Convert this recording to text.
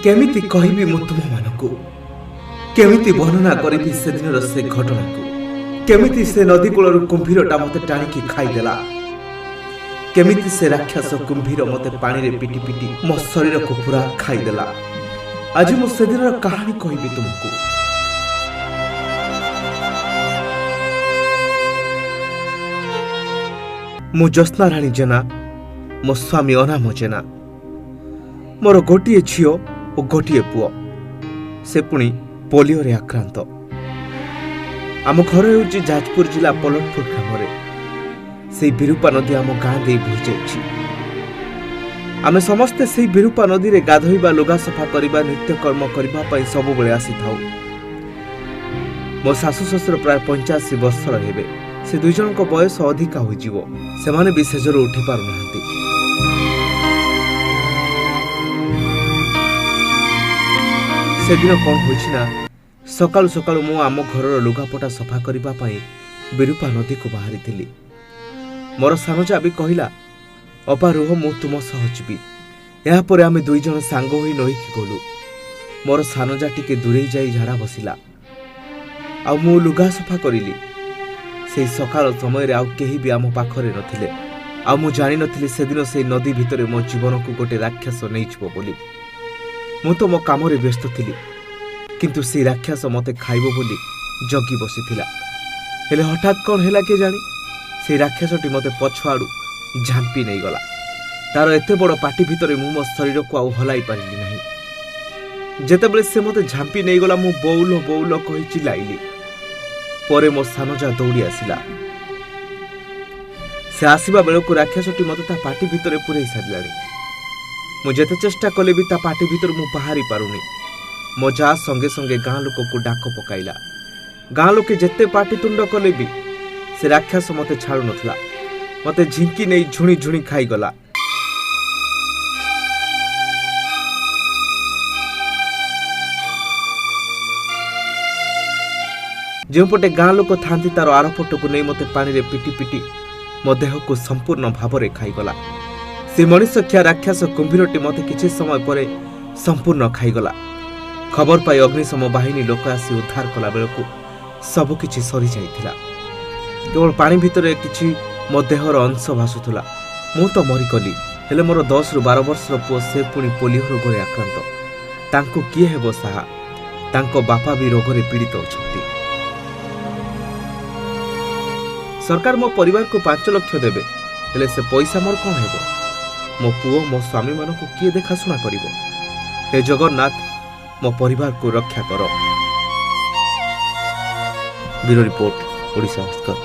केमिति कहबी मु तुम मानकु केमिति वर्णना करी से दिन से घटना को केमिति से नदी कूल कुंभीरटा मते टाणिकी खाईदेला केमिति से राक्षस कुंभीर मते पानी रे पिटी पिटी मो शरीर को पूरा खाईदेला। आज मु से दिन कहानी कहबी तुमको। मु ज्योत्स्ना राणी जेना मो स्वामी अनाम जेना मोर गोटे झील और गोटे पुओ से पुणी पोलियो रे आक्रांत। आम घर हूँ जाजपुर जिला पलटपुर ग्राम से विरूपा नदी आम गाँ दे बोही जाइछि। आमे समस्ते से विरूपा नदी रे गाधोइबा लुगा सफा करिबा नित्यकर्म करिबा पई सब बेले आसी थाउ। मो सासु ससुर प्राय 85 वर्षर हेबे। से दुई जन को बयस अधिका हो जीवो से माने विशेषर उठी पारु नाहंती। से दिन कौन होइछि ना सकाळु सकाळु मु आम घरर लुगापटा सफा करिबा पई विरूपा नदी को बाहरी थिली। मोर सानजा भी कहला अपा रुह मु तुम सह जीवी। या परे आमे दुई जन सांग होई नईकी गलु। मोर सानजा टिके दूरे जाई झाड़ा बसिला आ मु लुगा सफा करिली। से सकाळ समय रे आउ केही भी आम पाखरे नथिले आ मु जानि नथिली से दिन से नदी भितरे मो जीवन को गोटे राक्षस नैछबो बोली। मु तो मो काम रे व्यस्त थिली किंतु से राक्षस मते खाइबो बोली जगी बसिथिला। हेले हठात कौन हैला के जानी से राक्षसटी मते पछुआडू झांपी नहीं गला। तार एते बड़ पाटी भितरे मु मो शरीर को आउ हलाई पारिली नहीं। जेतेबेले से मते झांपी नहीं गला मु बौल बौल कहि चिल्लाइली। परे मो सानजा दौड़ी आसिला। से आसीबा बेलको राक्षसटी मते ता पाटी भितरे पुरई सारिलानी। मु जेते चेष्टा कले भी ता पाटी भितर मु बाहरी पारुनी। मो जा संगे संगे गाँ लोक को डाक पकाइला। गाँ लोके जेते पाटी तुंड कले भी से राक्षस मते छाड़ू नथला। मते झिंकी नहीं झुणी झुणी खाई गला। जोपटे गाँ लोक थांती तार आरपट को नहीं मते पानी रे पिटी पिटी मो देह को संपूर्ण भाव रे खाईगला। से मनुष्य ख्या राक्षस कुंभीरटी मते किछि समय परे संपूर्ण खाईगला। खबर पाई अग्निशम बाहिनी लोक आसी उद्धार कला बेलକୁ सब किछि सरी जाइथिला। केवल पानी भितरे किछि मो देहर अंश भासुथुला। मु तो मरी गली। हेले मोर 10 रु 12 वर्षर पुओ से पुणी पोलियो रोगरे आक्रांत। तांको किए हेबो साहा। तांको बापा भी रोगरे पीड़ित अछंती। सरकार मो परिवार को 5 लाख देबे। हेले से पैसा मोर कोन हेबो? मो पुओ मो स्वामी मान को किए देखाशुना करिवो? हे जगन्नाथ मो परिवार को रक्षा करो। Bureau report Odisha Bhaskar.